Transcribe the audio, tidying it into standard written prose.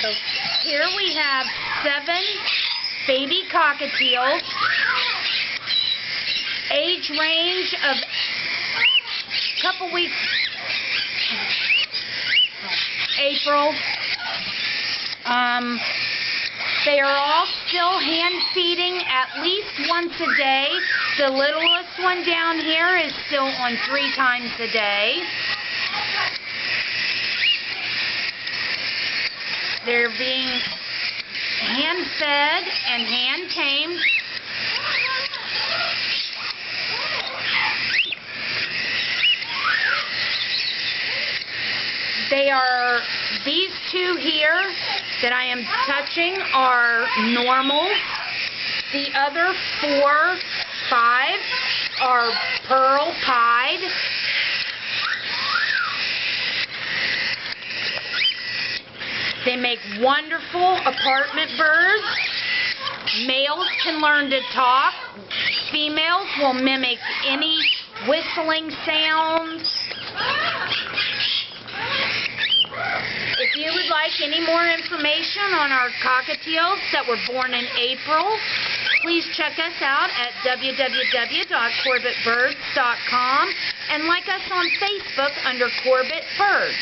So here we have 7 baby cockatiels, age range of a couple weeks, April. They are all still hand feeding at least once a day. The littlest one down here is still on 3 times a day. They're being hand fed and hand tamed. These 2 here that I am touching are normal. The other 4, 5 are pearl pied. They make wonderful apartment birds. Males can learn to talk. Females will mimic any whistling sounds. If you would like any more information on our cockatiels that were born in April, please check us out at www.corbettbirds.com and like us on Facebook under Corbett Birds.